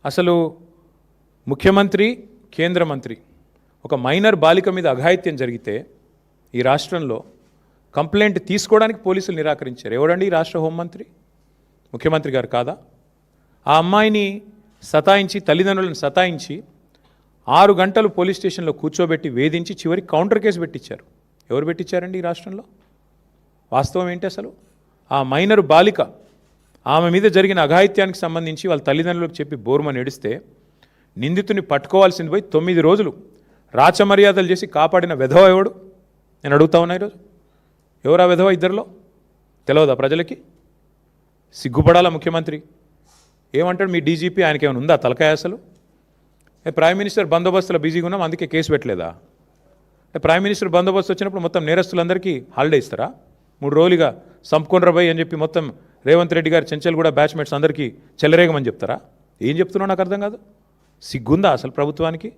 అసలు ముఖ్యమంత్రి కేంద్ర మంత్రి ఒక మైనర్ బాలిక మీద అఘాయిత్యం జరిగితే ఈ రాష్ట్రంలో కంప్లైంట్ తీసుకోవడానికి పోలీసులు నిరాకరించారు. ఎవడండి ఈ రాష్ట్ర హోంమంత్రి? ముఖ్యమంత్రి గారు కాదా? ఆ అమ్మాయిని సతాయించి, తల్లిదండ్రులను సతాయించి 6 గంటలు పోలీస్ స్టేషన్లో కూర్చోబెట్టి వేధించి చివరికి కౌంటర్ కేసు పెట్టించారు. ఎవరు పెట్టించారండి ఈ రాష్ట్రంలో? వాస్తవం ఏంటి అసలు? ఆ మైనర్ బాలిక ఆమె మీద జరిగిన అఘాయిత్యానికి సంబంధించి వాళ్ళ తల్లిదండ్రులకు చెప్పి బోరుమని ఏడిస్తే నిందితుని పట్టుకోవాల్సింది పోయి 9 రోజులు రాచమర్యాదలు చేసి కాపాడిన వెధవ ఎవడు? నేను అడుగుతా ఉన్నా ఈరోజు. ఎవరా వెధవ? ఇద్దరిలో తెలియదా ప్రజలకి? సిగ్గుపడాలా ముఖ్యమంత్రి? ఏమంటాడు మీ డీజీపీ? ఆయనకి ఏమైనా ఉందా తలకాయ అసలు? ప్రైమ్ మినిస్టర్ బందోబస్తులో బిజీగా ఉన్నాం అందుకే కేసు పెట్టలేదా? ప్రైమ్ మినిస్టర్ బందోబస్తు వచ్చినప్పుడు మొత్తం నేరస్తులందరికీ హాలిడే ఇస్తారా? 3 రోజులుగా సంపుకొండ్రబాయ్ అని చెప్పి మొత్తం రేవంత్ రెడ్డి గారు చెంచల్ కూడా బ్యాచ్మేట్స్ అందరికీ చెలరేగమని చెప్తారా? ఏం చెప్తున్నావు నాకు అర్థం కాదు. సిగ్గుందా అసలు ప్రభుత్వానికి?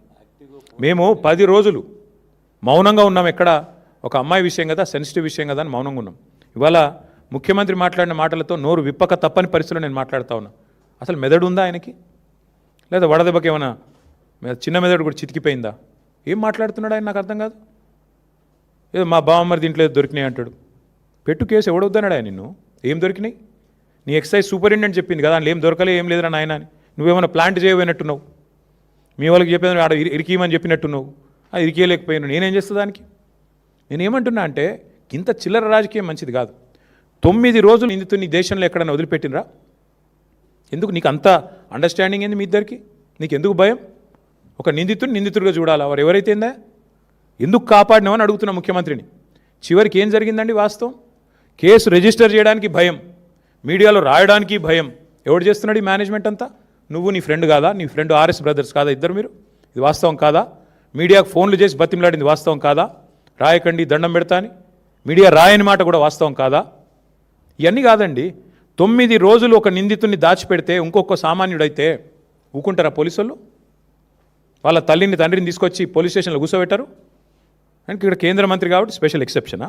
మేము 10 రోజులు మౌనంగా ఉన్నాం. ఎక్కడ ఒక అమ్మాయి విషయం కదా, సెన్సిటివ్ విషయం కదా అని మౌనంగా ఉన్నాం. ఇవాళ ముఖ్యమంత్రి మాట్లాడిన మాటలతో నోరు విప్పక తప్పని పరిస్థితుల్లో నేను మాట్లాడుతూ ఉన్నా. అసలు మెదడు ఉందా ఆయనకి? లేదా వడదెబ్బకి ఏమైనా చిన్న మెదడు కూడా చితికిపోయిందా? ఏం మాట్లాడుతున్నాడు ఆయన? నాకు అర్థం కాదు. ఏదో మా బావమ్మరి దీంట్లో దొరికినాయి అంటాడు. పెట్టు కేసు. ఎవడొద్దన్నాడు ఆయన నిన్ను? ఏం దొరికినాయి? నీ ఎక్సైజ్ సూపరింటెండెంట్ చెప్పింది కదా, అందులో ఏం దొరకలే, ఏం లేదురా నాయన అని. నువ్వేమైనా ప్లాంట్ చేయబోయినట్టున్నావు. మీ వాళ్ళకి చెప్పేది ఆడ ఇరికీయమని చెప్పినట్టున్నావు. అది ఇరికేయలేకపోయాను. నేనేం చేస్తా దానికి? నేనేమంటున్నా అంటే ఇంత చిల్లర రాజకీయం మంచిది కాదు. 9 రోజులు నిందితుని దేశంలో ఎక్కడైనా వదిలిపెట్టినరా? ఎందుకు నీకు అంత అండర్స్టాండింగ్ ఏంది మీ ఇద్దరికి? నీకు ఎందుకు భయం? ఒక నిందితుడిగా చూడాలా? వారు ఎవరైతే ఏందా ఎందుకు కాపాడినామని అడుగుతున్నా ముఖ్యమంత్రిని. చివరికి ఏం జరిగిందండి వాస్తవం? కేసు రిజిస్టర్ చేయడానికి భయం, మీడియాలో రాయడానికి భయం. ఎవడు చేస్తున్నాడు ఈ మేనేజ్మెంట్ అంతా? నువ్వు నీ ఫ్రెండ్ కాదా? నీ ఫ్రెండ్ ఆర్ఎస్ బ్రదర్స్ కాదా ఇద్దరు మీరు? ఇది వాస్తవం కాదా? మీడియాకు ఫోన్లు చేసి బతిమలాడింది వాస్తవం కాదా? రాయకండి దండం పెడతా అని మీడియా రాయని మాట కూడా వాస్తవం కాదా? ఇవన్నీ కాదండి. 9 రోజులు ఒక నిందితుడిని దాచిపెడితే ఇంకొక సామాన్యుడైతే ఊకుంటారా పోలీసులు? వాళ్ళ తల్లిని తండ్రిని తీసుకొచ్చి పోలీస్ స్టేషన్లో కూర్చోబెట్టారు. అంటే ఇక్కడ కేంద్ర మంత్రి కాబట్టి స్పెషల్ ఎక్సెప్షనా?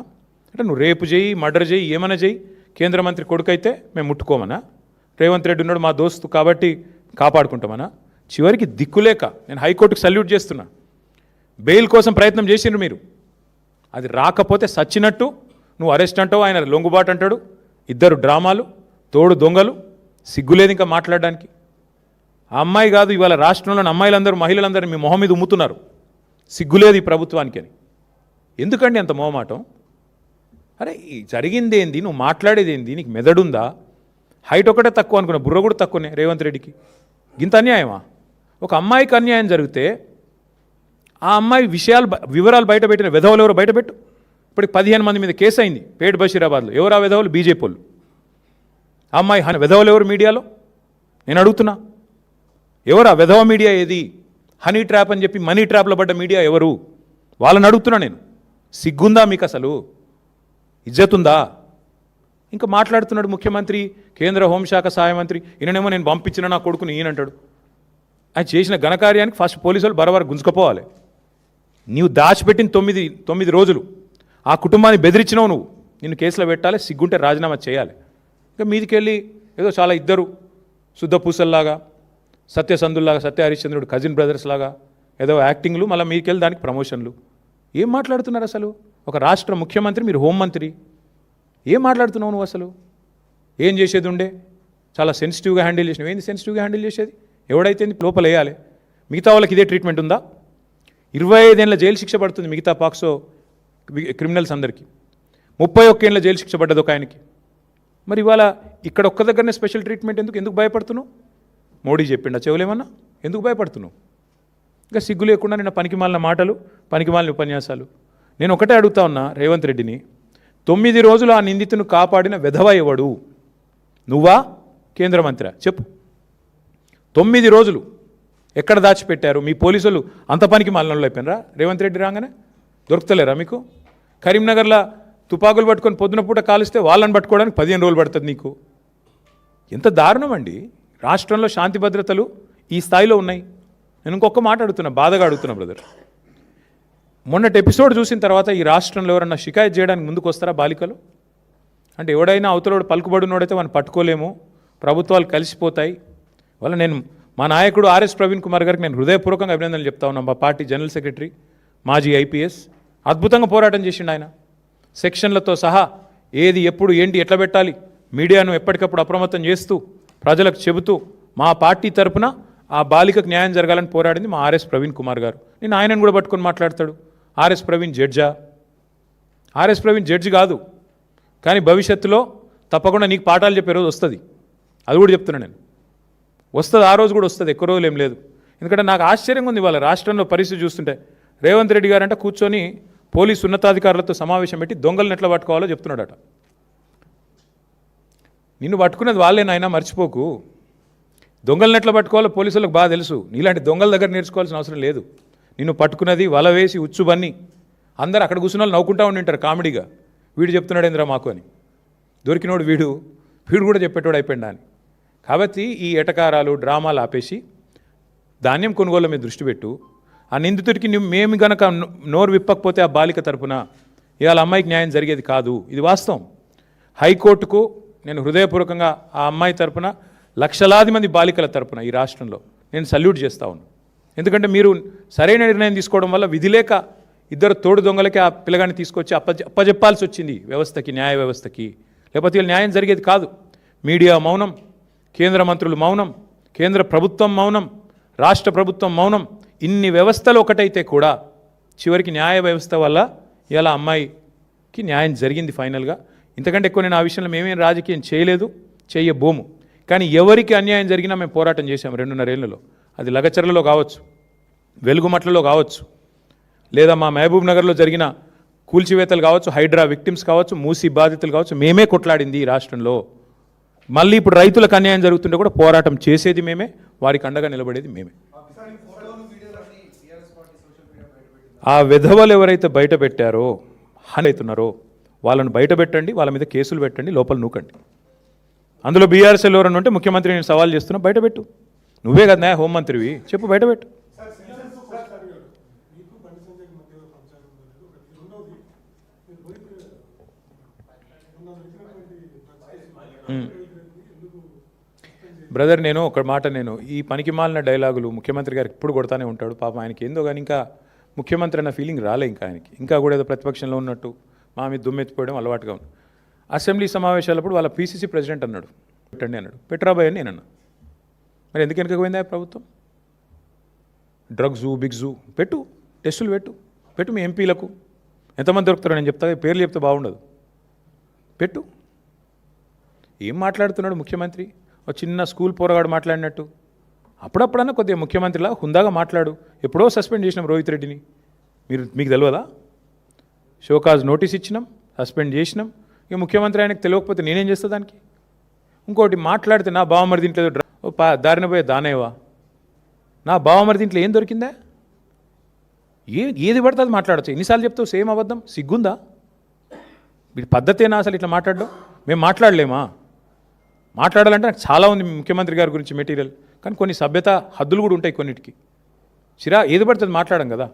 అంటే నువ్వు రేపు చేయి, మర్డర్ చేయి, ఏమైనా చేయి, కేంద్ర మంత్రి కొడుకైతే మేము ముట్టుకోమనా? రేవంత్ రెడ్డి ఉన్నాడు మా దోస్తు కాబట్టి కాపాడుకుంటామనా? చివరికి దిక్కులేక నేను హైకోర్టుకు సల్యూట్ చేస్తున్నా. బెయిల్ కోసం ప్రయత్నం చేసిండ్రు మీరు. అది రాకపోతే సచ్చినట్టు నువ్వు అరెస్ట్ అంటావు, ఆయన లొంగుబాటు అంటాడు. ఇద్దరు డ్రామాలు, తోడు దొంగలు. సిగ్గులేదు ఇంకా మాట్లాడడానికి. ఆ అమ్మాయి కాదు, ఇవాళ రాష్ట్రంలోని అమ్మాయిలందరూ, మహిళలందరూ మీ మొహం మీద ఉమ్ముతున్నారు. సిగ్గులేదు ఈ ప్రభుత్వానికి అని. ఎందుకండి అంత మొహమాటం? అరే జరిగింది ఏంది? నువ్వు మాట్లాడేది ఏంది? నీకు మెదడుందా? హైట్ ఒకటే తక్కువ అనుకున్నా, బుర్ర కూడా తక్కువనే రేవంత్ రెడ్డికి. ఇంత అన్యాయమా? ఒక అమ్మాయికి అన్యాయం జరిగితే ఆ అమ్మాయి వివరాలు బయటపెట్టిన వెధవలు ఎవరో బయటపెట్టు. ఇప్పటికి 15 మంది మీద కేసు అయింది పేట్ బషీరాబాద్లో. ఎవరు ఆ వెధవలు? బీజేపీ వాళ్ళు. ఆ అమ్మాయి వెధవలు ఎవరు మీడియాలో? నేను అడుగుతున్నా. ఎవరు ఆ వెధవ మీడియా? ఏది? హనీ ట్రాప్ అని చెప్పి మనీ ట్రాప్లో పడ్డ మీడియా ఎవరు? వాళ్ళని అడుగుతున్నా నేను. సిగ్గుందా మీకు అసలు? ఇజ్జతుందా? ఇంకా మాట్లాడుతున్నాడు ముఖ్యమంత్రి, కేంద్ర హోంశాఖ సహాయ మంత్రి. ఈయననేమో నేను పంపించిన నా కొడుకుని ఈయనంటాడు. ఆయన చేసిన ఘనకార్యానికి ఫస్ట్ పోలీసు వాళ్ళు బరబర గుంజుకపోవాలి. నీవు దాచిపెట్టిన 9 రోజులు ఆ కుటుంబాన్ని బెదిరించినావు నువ్వు. నిన్ను కేసులో పెట్టాలి, సిగ్గుంటే రాజీనామా చేయాలి. ఇంకా మీదికెళ్ళి ఏదో చాలా ఇద్దరు శుద్ధ పూసల్లాగా, సత్యసంధుల్లాగా, సత్య హరిశ్చంద్రుడు కజిన్ బ్రదర్స్ లాగా ఏదో యాక్టింగ్లు, మళ్ళీ మీదికెళ్ళి దానికి ప్రమోషన్లు. ఏం మాట్లాడుతున్నారు అసలు? ఒక రాష్ట్ర ముఖ్యమంత్రి, మీరు హోంమంత్రి. ఏం మాట్లాడుతున్నావు నువ్వు అసలు? ఏం చేసేది ఉండే? చాలా సెన్సిటివ్గా హ్యాండిల్ చేసినావు. ఏంది సెన్సిటివ్గా హ్యాండిల్ చేసేది? ఎవడైతే లోపల వేయాలి. మిగతా వాళ్ళకి ఇదే ట్రీట్మెంట్ ఉందా? 25 ఏళ్ళ జైలు శిక్ష పడుతుంది మిగతా పాక్సో క్రిమినల్స్ అందరికీ. 31 ఏళ్ళ జైలు శిక్ష పడ్డది ఒక ఆయనకి. మరి ఇవాళ ఇక్కడ ఒక్క దగ్గరనే స్పెషల్ ట్రీట్మెంట్ ఎందుకు భయపడుతున్నావు? మోడీ చెప్పిండా చెవులేమన్నా? ఎందుకు భయపడుతున్నావు? ఇంకా సిగ్గు లేకుండా నిన్న పనికిమాలిన మాటలు, పనికిమాలిన ఉపన్యాసాలు. నేను ఒకటే అడుగుతా ఉన్నా రేవంత్ రెడ్డిని, 9 రోజులు ఆ నిందితును కాపాడిన వెధవ ఎవడు? నువ్వా కేంద్ర మంత్రి? చెప్పు. 9 రోజులు ఎక్కడ దాచిపెట్టారు? మీ పోలీసులు అంత పనికి మాలినోళ్ళు అయిపోయినరా? రేవంత్ రెడ్డి రాగానే దొరుకుతలేరా మీకు? కరీంనగర్లో తుపాకులు పట్టుకొని పొద్దున పూట కాలిస్తే వాళ్ళని పట్టుకోవడానికి 15 రోజులు పడుతుంది నీకు. ఎంత దారుణం అండి. రాష్ట్రంలో శాంతి భద్రతలు ఈ స్థాయిలో ఉన్నాయి. నేను ఇంకొక మాట అడుగుతున్నా, బాధగా అడుగుతున్నా బ్రదర్. మొన్నటి ఎపిసోడ్ చూసిన తర్వాత ఈ రాష్ట్రంలో ఎవరన్నా షికాయత్ చేయడానికి ముందుకు వస్తారా బాలికలు? అంటే ఎవడైనా అవతలోడు పలుకుబడినోడైతే వాడిని పట్టుకోలేము, ప్రభుత్వాలు కలిసిపోతాయి. వల్ల నేను మా నాయకుడు ఆర్ఎస్ ప్రవీణ్ కుమార్ గారికి నేను హృదయపూర్వకంగా అభినందనలు చెప్తా ఉన్నాను. మా పార్టీ జనరల్ సెక్రటరీ, మాజీ ఐపీఎస్, అద్భుతంగా పోరాటం చేసిండు ఆయన. సెక్షన్లతో సహా ఏది ఎప్పుడు ఏంటి ఎట్లా పెట్టాలి మీడియాను ఎప్పటికప్పుడు అప్రమత్తం చేస్తూ ప్రజలకు చెబుతూ మా పార్టీ తరపున ఆ బాలికకు న్యాయం జరగాలని పోరాడింది మా ఆర్ఎస్ ప్రవీణ్ కుమార్ గారు. నేను ఆయనను కూడా పట్టుకొని మాట్లాడతాడు. ఆర్ఎస్ ప్రవీణ్ జడ్జా? ఆర్ఎస్ ప్రవీణ్ జడ్జి కాదు, కానీ భవిష్యత్తులో తప్పకుండా నీకు పాఠాలు చెప్పే రోజు వస్తుంది. అది కూడా చెప్తున్నాను నేను. వస్తుంది, ఆ రోజు కూడా వస్తుంది, ఎక్కువ రోజులు ఏం లేదు. ఎందుకంటే నాకు ఆశ్చర్యంగా ఉంది ఇవాళ రాష్ట్రంలో పరిస్థితి చూస్తుంటే. రేవంత్ రెడ్డి గారంటే కూర్చొని పోలీసు ఉన్నతాధికారులతో సమావేశం పెట్టి దొంగలను ఎట్లా పట్టుకోవాలో చెప్తున్నాడట. నిన్ను పట్టుకున్నది వాళ్ళే నాయనా, మర్చిపోకు. దొంగలను ఎట్లా పట్టుకోవాలో పోలీసులకు బాగా తెలుసు. నీలాంటి దొంగల దగ్గర నేర్చుకోవాల్సిన అవసరం లేదు. నిన్ను పట్టుకున్నది వల వేసి ఉచ్చుబన్ని అందరూ అక్కడ కూర్చున్న వాళ్ళు నవ్వుకుంటా ఉండింటారు కామెడీగా. వీడు చెప్తున్నాడు ఏంద్రా మాకు అని. దొరికినోడు వీడు కూడా చెప్పేటోడు అయిపోయిందా అని. కాబట్టి ఈ ఎటకారాలు డ్రామాలు ఆపేసి ధాన్యం కొనుగోలు మీద దృష్టి పెట్టు. ఆ నిందితుడికి మేము గనక నోరు విప్పకపోతే ఆ బాలిక తరపున ఇవాళ అమ్మాయికి న్యాయం జరిగేది కాదు. ఇది వాస్తవం. హైకోర్టుకు నేను హృదయపూర్వకంగా ఆ అమ్మాయి తరపున లక్షలాది మంది బాలికల తరపున ఈ రాష్ట్రంలో నేను సల్యూట్ చేస్తా ఉన్నాను. ఎందుకంటే మీరు సరైన నిర్ణయం తీసుకోవడం వల్ల విధి లేక ఇద్దరు తోడు దొంగలకి ఆ పిల్లగాన్ని తీసుకొచ్చి అప్పజెప్పాల్సి వచ్చింది వ్యవస్థకి, న్యాయ వ్యవస్థకి. లేకపోతే వీళ్ళు న్యాయం జరిగేది కాదు. మీడియా మౌనం, కేంద్ర మంత్రులు మౌనం, కేంద్ర ప్రభుత్వం మౌనం, రాష్ట్ర ప్రభుత్వం మౌనం, ఇన్ని వ్యవస్థలు ఒకటైతే కూడా చివరికి న్యాయ వ్యవస్థ వల్ల ఇలా అమ్మాయికి న్యాయం జరిగింది ఫైనల్గా. ఇంతకంటే ఎక్కువ నేను ఆ విషయంలో మేమేం రాజకీయం చేయలేదు, చేయబోము. కానీ ఎవరికి అన్యాయం జరిగినా మేము పోరాటం చేశాము 2.5 ఏళ్లలో. అది లగచర్లలో కావచ్చు, వెలుగుమట్లలో కావచ్చు, లేదా మా మహబూబ్ నగర్లో జరిగిన కూల్చివేతలు కావచ్చు, హైడ్రా విక్టిమ్స్ కావచ్చు, మూసీ బాధితులు కావచ్చు. మేమే కొట్లాడింది ఈ రాష్ట్రంలో. మళ్ళీ ఇప్పుడు రైతులకు అన్యాయం జరుగుతుంటే కూడా పోరాటం చేసేది మేమే, వారికి అండగా నిలబడేది మేమే. ఆ విధవలు ఎవరైతే బయట పెట్టారో, అవుతున్నారో వాళ్ళను బయట పెట్టండి, వాళ్ళ మీద కేసులు పెట్టండి, లోపల నూకండి. అందులో బీఆర్ఎస్ఎల్ ఎవరన్నా ఉంటే ముఖ్యమంత్రి నేను సవాల్ చేస్తున్నా, బయటపెట్టు. నువ్వే కదా న్యాయ హోంమంత్రివి, చెప్పు బయటపెట్టు. బ్రదర్, నేను ఒక మాట, నేను ఈ పనికి మాలిన డైలాగులు ముఖ్యమంత్రి గారికి ఇప్పుడు కొడతానే ఉంటాడు. పాపం ఆయనకి ఏందో కానీ ఇంకా ముఖ్యమంత్రి అన్న ఫీలింగ్ రాలే ఇంకా ఆయనకి. ఇంకా కూడా ఏదో ప్రతిపక్షంలో ఉన్నట్టు మా మీద దుమ్మెత్తిపోవడం అలవాటుగా ఉంది. అసెంబ్లీ సమావేశాలప్పుడు వాళ్ళ పీసీసీ ప్రెసిడెంట్ అన్నాడు పెట్టండి అన్నాడు, పెట్టరాబాయ్ అని నేను అన్నా. మరి ఎందుకు వెనకపోయిందా ప్రభుత్వం? డ్రగ్స్ బిగ్జు పెట్టు, టెస్టులు పెట్టు మీ ఎంపీలకు. ఎంతమంది దొరుకుతారో నేను చెప్తా, పేర్లు చెప్తే బాగుండదు. పెట్టు. ఏం మాట్లాడుతున్నాడు ముఖ్యమంత్రి? ఒక చిన్న స్కూల్ పోరగాడు మాట్లాడినట్టు. అప్పుడప్పుడన్నా కొద్దిగా ముఖ్యమంత్రిలా హుందాగా మాట్లాడు. ఎప్పుడో సస్పెండ్ చేసినాం రోహిత్ రెడ్డిని, మీకు తెలియదా? షోకాజ్ నోటీస్ ఇచ్చినాం, సస్పెండ్ చేసినాం. ఇక ముఖ్యమంత్రి ఆయనకు తెలియకపోతే నేనేం చేస్తా దానికి? ఇంకోటి మాట్లాడితే నా బావమరి దీంట్లో దారిన పోయే దానేవా? నా బావమరి దీంట్లో ఏం దొరికిందా? ఏది పడితే అది మాట్లాడచ్చు. ఎన్నిసార్లు చెప్తావు సేమ్ అబద్ధం? సిగ్గుందా? వీడి పద్ధతేనా అసలు ఇట్లా మాట్లాడడం? మేము మాట్లాడలేమా? మాట్లాడాలంటే నాకు చాలా ఉంది ముఖ్యమంత్రి గారి గురించి మెటీరియల్, కానీ కొన్ని సభ్యత హద్దులు కూడా ఉంటాయి కొన్నిటికి. ఏది పడితే అది మాట్లాడం కదా.